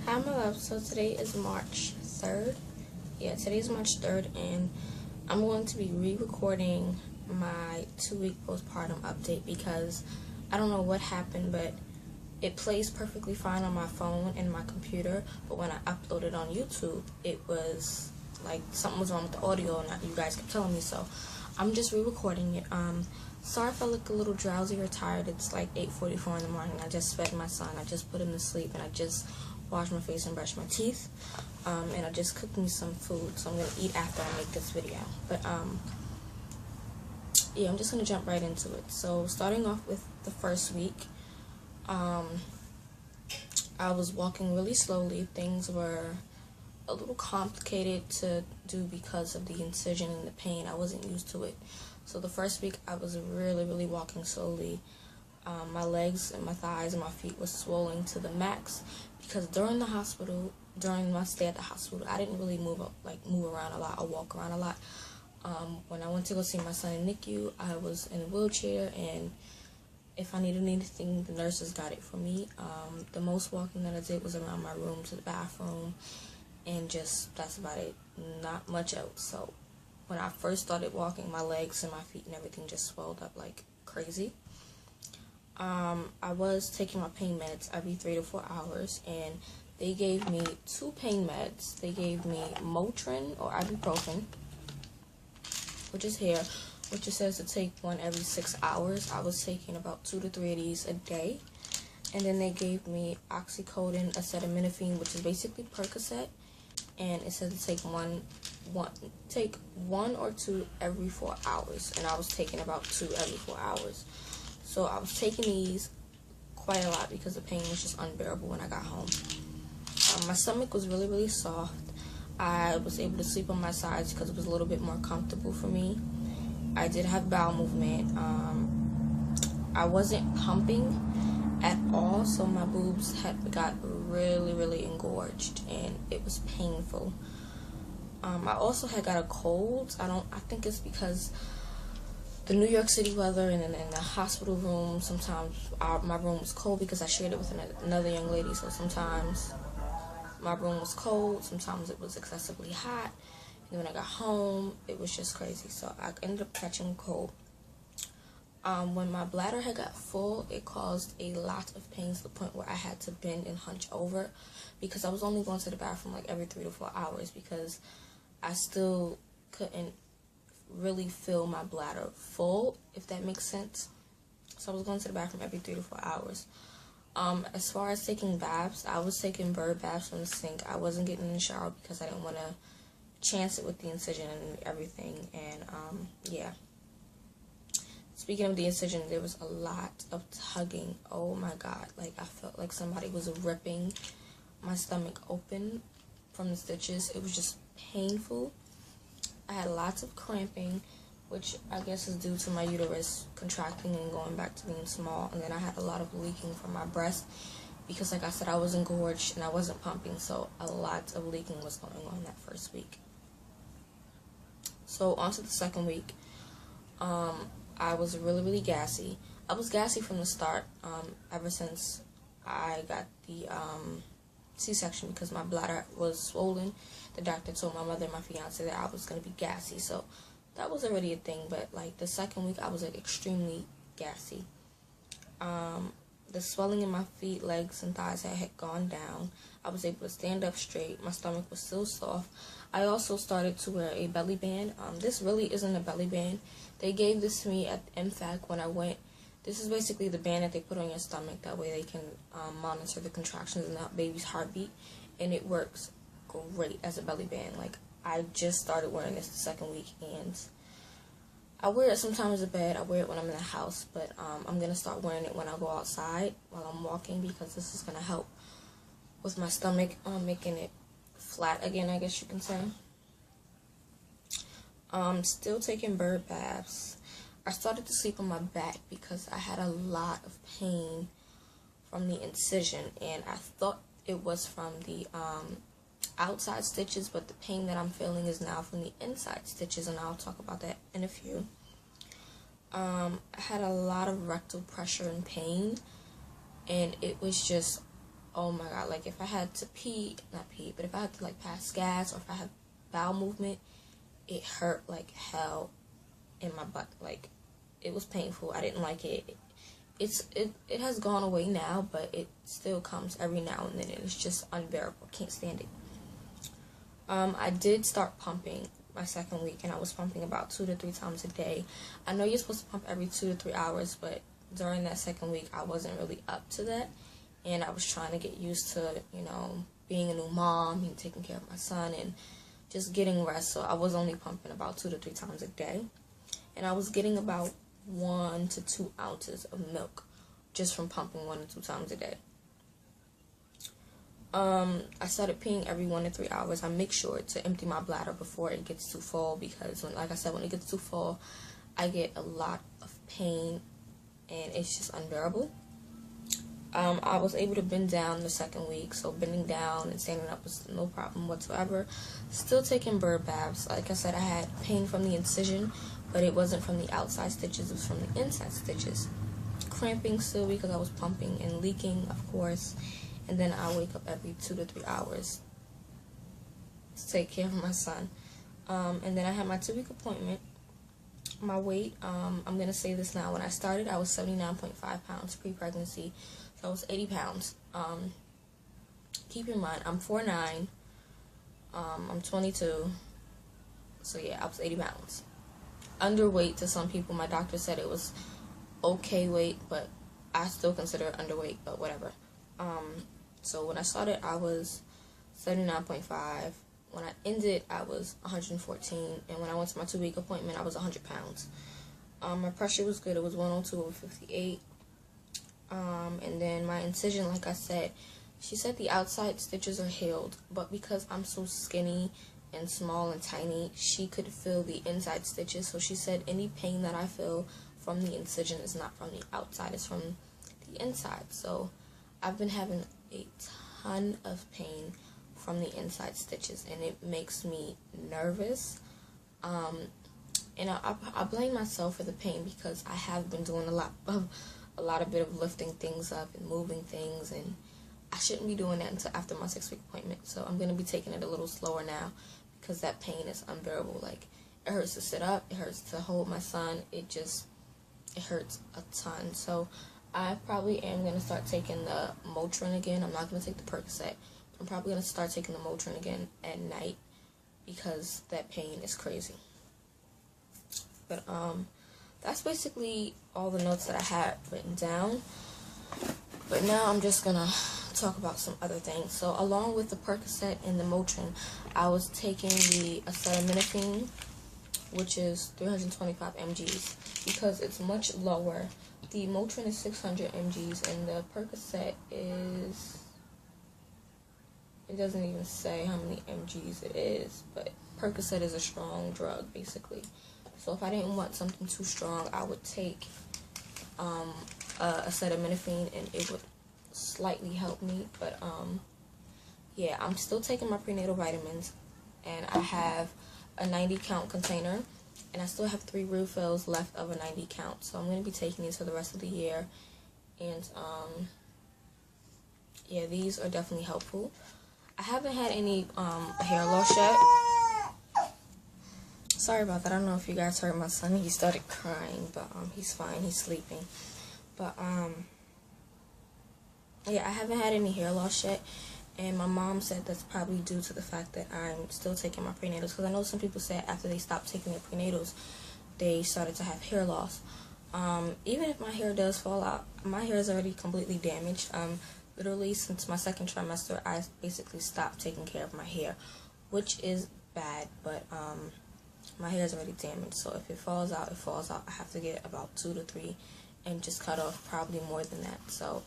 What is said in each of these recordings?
Hi my love, so today is March 3rd. Yeah, today is March 3rd and I'm going to be re-recording my 2-week postpartum update because I don't know what happened, but it plays perfectly fine on my phone and my computer, but when I uploaded on YouTube, it was like something was wrong with the audio and you guys kept telling me, so I'm just re-recording it. Sorry if I look a little drowsy or tired. It's like 8:44 in the morning. I just fed my son. I just put him to sleep and I just washed my face and brushed my teeth. And I just cooked me some food, so I'm going to eat after I make this video. But yeah, I'm just going to jump right into it. So starting off with the first week, I was walking really slowly. Things were a little complicated to do because of the incision and the pain. I wasn't used to it. So the first week I was really walking slowly. My legs and my thighs and my feet were swollen to the max because during my stay at the hospital, I didn't really move around a lot or walk around a lot. When I went to go see my son in NICU, I was in a wheelchair, and if I needed anything, the nurses got it for me. The most walking that I did was around my room to the bathroom, and that's about it. Not much else. So when I first started walking, my legs and my feet and everything just swelled up like crazy. I was taking my pain meds every 3 to 4 hours, and they gave me 2 pain meds. They gave me Motrin or ibuprofen, which is here, which it says to take one every 6 hours. I was taking about 2 to 3 of these a day. And then they gave me oxycodone, acetaminophen, which is basically Percocet, and it said to take one or 2 every 4 hours, and I was taking about 2 every 4 hours. So I was taking these quite a lot because the pain was just unbearable when I got home. My stomach was really soft. I was able to sleep on my sides because it was a little bit more comfortable for me. I did have bowel movement. I wasn't pumping at all, so my boobs got really engorged, and it was painful. I also had got a cold. I think it's because the New York City weather, and in the hospital room, sometimes my room was cold because I shared it with another young lady, so sometimes my room was cold, sometimes it was excessively hot, and then when I got home, it was just crazy, so I ended up catching a cold. When my bladder had got full, it caused a lot of pain to the point where I had to bend and hunch over because I was only going to the bathroom like every 3 to 4 hours because I still couldn't really fill my bladder full, if that makes sense. So I was going to the bathroom every 3 to 4 hours. As far as taking baths, I was taking bird baths from the sink. I wasn't getting in the shower because I didn't want to chance it with the incision and everything. And yeah. Speaking of the incision, there was a lot of tugging. Oh my god, like I felt like somebody was ripping my stomach open from the stitches. It was just painful. I had lots of cramping, which I guess is due to my uterus contracting and going back to being small. And then I had a lot of leaking from my breast because, like I said, I was engorged and I wasn't pumping, so a lot of leaking was going on that first week. So on to the second week. I was really gassy. I was gassy from the start, ever since I got the C-section because my bladder was swollen. The doctor told my mother and my fiance that I was going to be gassy, so that was already a thing, but like the second week I was like extremely gassy. The swelling in my feet, legs, and thighs had gone down. I was able to stand up straight. My stomach was still soft. I also started to wear a belly band. This really isn't a belly band. They gave this to me at MFAC when I went. This is basically the band that they put on your stomach. That way they can monitor the contractions and the baby's heartbeat. And it works great as a belly band. Like, I just started wearing this the second week, and I wear it sometimes in bed. I wear it when I'm in the house, but I'm going to start wearing it when I go outside while I'm walking because this is going to help with my stomach, making it flat again, I guess you can say. Still taking bird baths. I started to sleep on my back because I had a lot of pain from the incision, and I thought it was from the outside stitches, but the pain that I'm feeling is now from the inside stitches, and I'll talk about that in a few. I had a lot of rectal pressure and pain, and it was just oh my god, like if I had to not pee, but if I had to like pass gas or if I had bowel movement, it hurt like hell in my butt. Like, it was painful. I didn't like it. It has gone away now, but it still comes every now and then, and it's just unbearable. Can't stand it. I did start pumping my second week, and I was pumping about 2 to 3 times a day. I know you're supposed to pump every 2 to 3 hours, but during that second week, I wasn't really up to that, and I was trying to get used to, you know, being a new mom and taking care of my son and just getting rest. So I was only pumping about 2 to 3 times a day, and I was getting about 1 to 2 ounces of milk just from pumping 1 to 2 times a day. I started peeing every 1 to 3 hours. I make sure to empty my bladder before it gets too full, because like I said, when it gets too full, I get a lot of pain and it's just unbearable. I was able to bend down the second week, so bending down and standing up was no problem whatsoever. Still taking bird baths. Like I said, I had pain from the incision, but it wasn't from the outside stitches, it was from the inside stitches. Cramping still because I was pumping and leaking, of course. And then I wake up every 2 to 3 hours to take care of my son. And then I had my 2-week appointment. My weight, I'm going to say this now. When I started, I was 79.5 pounds pre-pregnancy. So I was 80 pounds. Keep in mind, I'm 4'9". I'm 22. So yeah, I was 80 pounds. Underweight to some people. My doctor said it was okay weight, but I still consider it underweight, but whatever. So when I started, I was 79.5. When I ended, I was 114. And when I went to my 2-week appointment, I was 100 pounds. My pressure was good. It was 102/58. And then my incision, like I said, she said the outside stitches are healed. But because I'm so skinny and small and tiny, she could feel the inside stitches. So she said any pain that I feel from the incision is not from the outside, it's from the inside. So I've been having a ton of pain from the inside stitches, and it makes me nervous. And I blame myself for the pain because I have been doing a lot of lifting things up and moving things, and I shouldn't be doing that until after my 6-week appointment. So I'm going to be taking it a little slower now because that pain is unbearable. Like, it hurts to sit up, it hurts to hold my son, it hurts a ton. So I probably am going to start taking the Motrin again. I'm not going to take the Percocet. I'm probably going to start taking the Motrin again at night because that pain is crazy. But that's basically all the notes that I had written down. But now I'm just going to talk about some other things. So along with the Percocet and the Motrin, I was taking the acetaminophen, which is 325 mgs, because it's much lower. The Motrin is 600 mgs, and the Percocet is, it doesn't even say how many mgs it is, but Percocet is a strong drug, basically. So if I didn't want something too strong, I would take acetaminophen, and it would slightly help me. But yeah, I'm still taking my prenatal vitamins, and I have a 90 count container, and I still have 3 refills left of a 90 count. So I'm going to be taking these for the rest of the year. And yeah, these are definitely helpful. I haven't had any hair loss yet. Sorry about that. I don't know if you guys heard my son. He started crying, but he's fine. He's sleeping. But yeah, I haven't had any hair loss yet. And my mom said that's probably due to the fact that I'm still taking my prenatals. Because I know some people said after they stopped taking their prenatals, they started to have hair loss. Even if my hair does fall out, my hair is already completely damaged. Literally, since my 2nd trimester, I basically stopped taking care of my hair, which is bad. But my hair is already damaged. So if it falls out, it falls out. I have to get about 2 to 3 and just cut off probably more than that. So,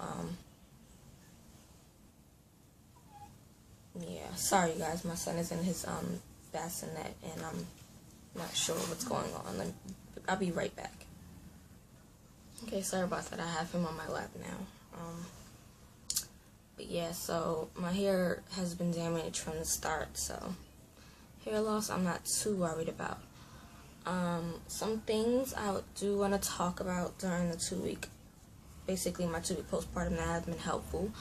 yeah, sorry guys, my son is in his bassinet and I'm not sure what's going on. I'll be right back. Okay, sorry about that. I have him on my lap now. But yeah, so my hair has been damaged from the start, so hair loss I'm not too worried about. Some things I do want to talk about during the 2-week, basically my 2-week postpartum that has been helpful.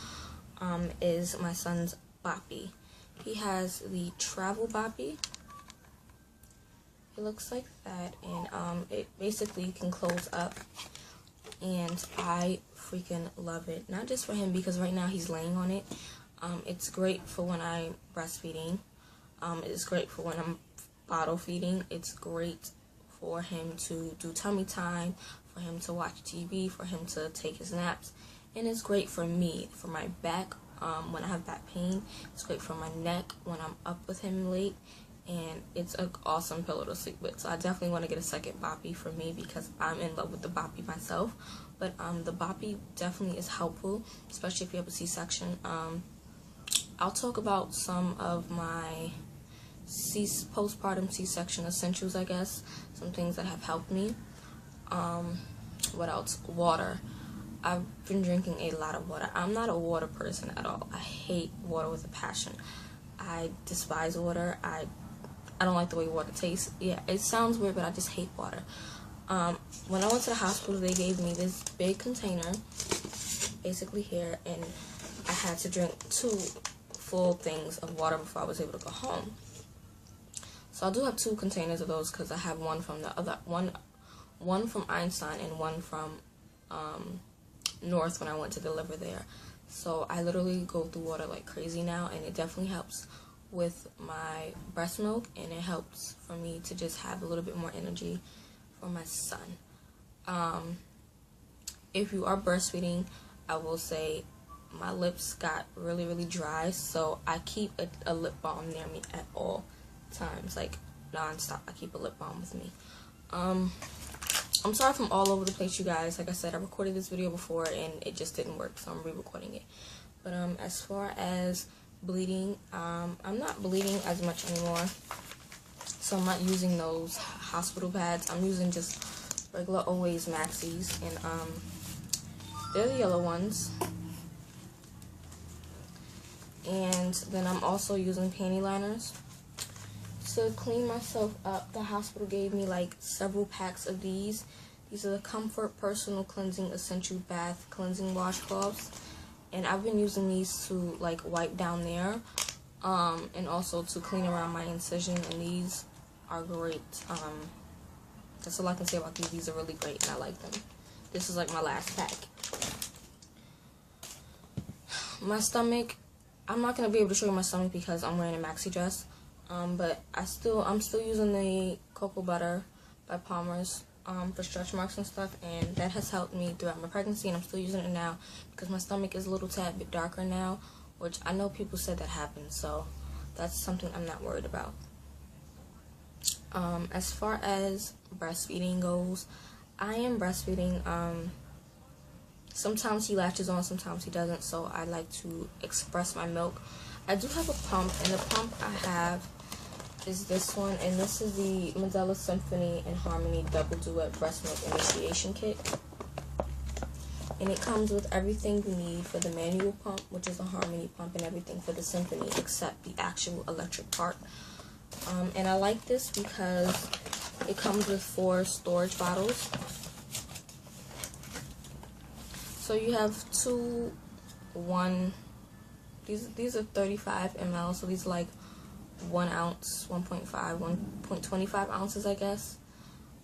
is my son's boppy. He has the travel boppy. It looks like that, and it basically can close up, and I freaking love it. Not just for him, because right now he's laying on it. It's great for when I'm breastfeeding. It's great for when I'm bottle feeding. It's great for him to do tummy time, for him to watch TV, for him to take his naps, and it's great for me, for my back when I have back pain. It's great for my neck when I'm up with him late, and it's an awesome pillow to sleep with. So I definitely want to get a second boppy for me, because I'm in love with the boppy myself. But the boppy definitely is helpful, especially if you have a C-section. I'll talk about some of my postpartum C-section essentials, I guess. Some things that have helped me. What else? Water. I've been drinking a lot of water. I'm not a water person at all. I hate water with a passion. I despise water. I don't like the way water tastes. Yeah, it sounds weird, but I just hate water. When I went to the hospital, they gave me this big container, basically here, and I had to drink 2 full things of water before I was able to go home. So I do have 2 containers of those, because I have one from the other one from Einstein and one from North when I went to deliver there. So I literally go through water like crazy now, and it definitely helps with my breast milk, and it helps for me to just have a little bit more energy for my son. If you are breastfeeding, I will say my lips got really dry, so I keep a lip balm near me at all times, like non-stop. I keep a lip balm with me. I'm sorry if I'm all over the place, you guys. Like I said, I recorded this video before and it just didn't work, so I'm re-recording it. But as far as bleeding, I'm not bleeding as much anymore, so I'm not using those hospital pads. I'm using just regular Always Maxis, and they're the yellow ones. And then I'm also using panty liners to clean myself up. The hospital gave me like several packs of these. These are the Comfort Personal Cleansing Essential Bath Cleansing Washcloths, and I've been using these to like wipe down there, and also to clean around my incision, and these are great. That's all I can say about these. These are really great, and I like them. This is like my last pack. My stomach, I'm not gonna be able to show you my stomach because I'm wearing a maxi dress. But I'm still using the cocoa butter by Palmer's for stretch marks and stuff, and that has helped me throughout my pregnancy, and I'm still using it now because my stomach is a little tad bit darker now, which I know people said that happens, so that's something I'm not worried about. As far as breastfeeding goes, I am breastfeeding. Sometimes he latches on, sometimes he doesn't, so I like to express my milk. I do have a pump, and the pump I have is this one, and this is the Medela Symphony and Harmony Double Duet Breast Milk Initiation Kit. And it comes with everything you need for the manual pump, which is a Harmony pump, and everything for the Symphony except the actual electric part. And I like this because it comes with 4 storage bottles. So you have 2, 1, these are 35 ml, so these are like 1 ounce, 1.5, 1.25 ounces, I guess,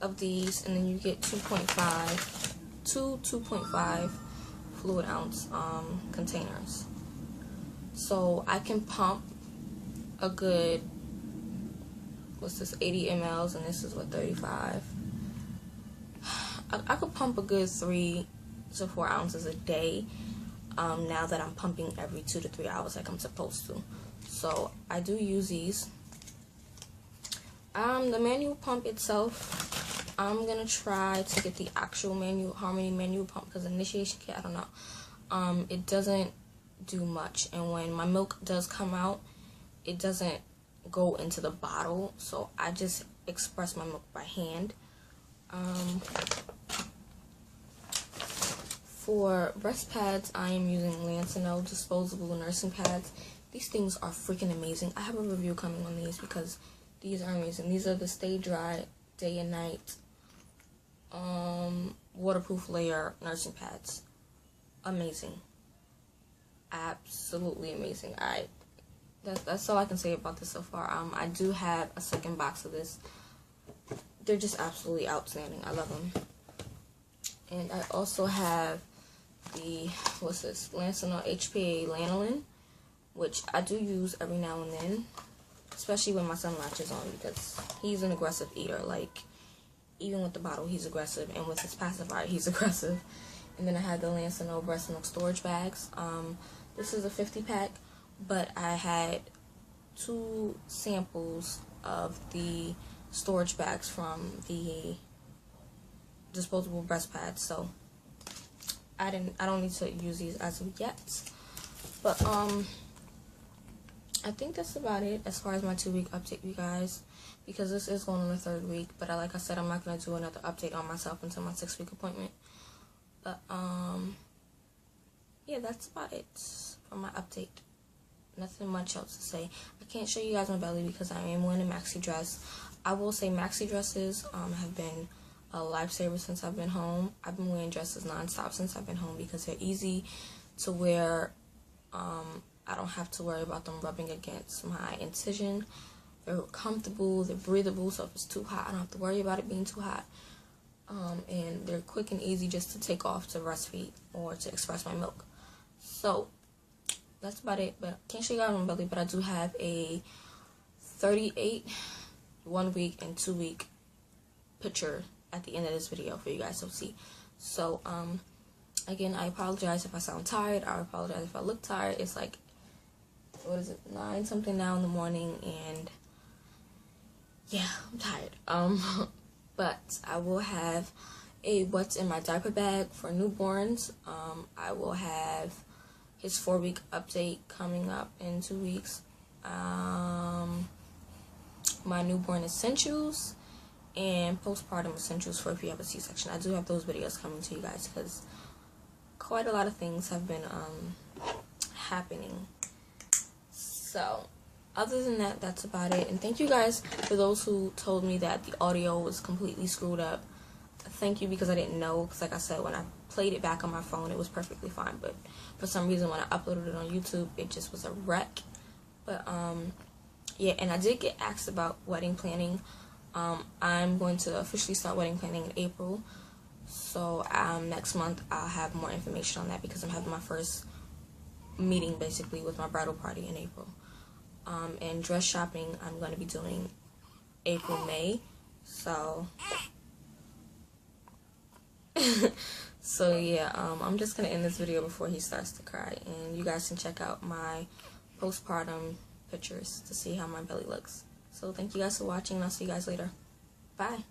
of these, and then you get 2.5 fluid ounce containers. So I can pump a good, what's this, 80 mLs, and this is what, 35. I could pump a good 3 to 4 ounces a day. Now that I'm pumping every 2 to 3 hours like I'm supposed to. So I do use these. The manual pump itself, I'm gonna try to get the actual Harmony manual pump, because the initiation kit, I don't know. It doesn't do much, and when my milk does come out, it doesn't go into the bottle, so I just express my milk by hand. For breast pads, I am using Lancinel disposable nursing pads. These things are freaking amazing. I have a review coming on these because these are amazing. These are the Stay Dry Day and Night waterproof layer nursing pads. Amazing. absolutely amazing. That's all I can say about this so far. I do have a second box of this. They're just absolutely outstanding. I love them. And I also have the, what's this, Lansano HPA lanolin, which I do use every now and then, especially when my son latches on, because he's an aggressive eater. Like, even with the bottle, he's aggressive, and with his pacifier, he's aggressive. And then I have the Lansano breast milk storage bags. This is a 50-pack, but I had 2 samples of the storage bags from the disposable breast pads, so I don't need to use these as of yet. But I think that's about it as far as my 2-week update, you guys, because this is going on the 3rd week. But like I said, I'm not going to do another update on myself until my 6-week appointment. But yeah, that's about it for my update. Nothing much else to say. I can't show you guys my belly because I am wearing a maxi dress. I will say maxi dresses have been a lifesaver since I've been home. I've been wearing dresses nonstop since I've been home because they're easy to wear. I don't have to worry about them rubbing against my incision. They're comfortable, they're breathable, so if it's too hot, I don't have to worry about it being too hot. And they're quick and easy just to take off to breastfeed or to express my milk. So that's about it. But I can't show you guys my belly, but I do have a 38 1-week and 2-week picture at the end of this video for you guys to see. So again, I apologize if I sound tired. I apologize if I look tired. It's like, what is it, 9 something now in the morning, and yeah, I'm tired. But I will have a what's in my diaper bag for newborns. I will have his 4-week update coming up in 2 weeks. My newborn essentials and postpartum essentials for if you have a C-section. I do have those videos coming to you guys because quite a lot of things have been happening. So other than that, that's about it. And thank you guys for those who told me that the audio was completely screwed up. Thank you, because I didn't know, because like I said, when I played it back on my phone, it was perfectly fine, but for some reason when I uploaded it on YouTube, it just was a wreck. But yeah, and I did get asked about wedding planning. I'm going to officially start wedding planning in April, so next month I'll have more information on that, because I'm having my first meeting basically with my bridal party in April. And dress shopping I'm going to be doing April, May, so so yeah, I'm just going to end this video before he starts to cry, and you guys can check out my postpartum pictures to see how my belly looks. So thank you guys for watching, and I'll see you guys later. Bye.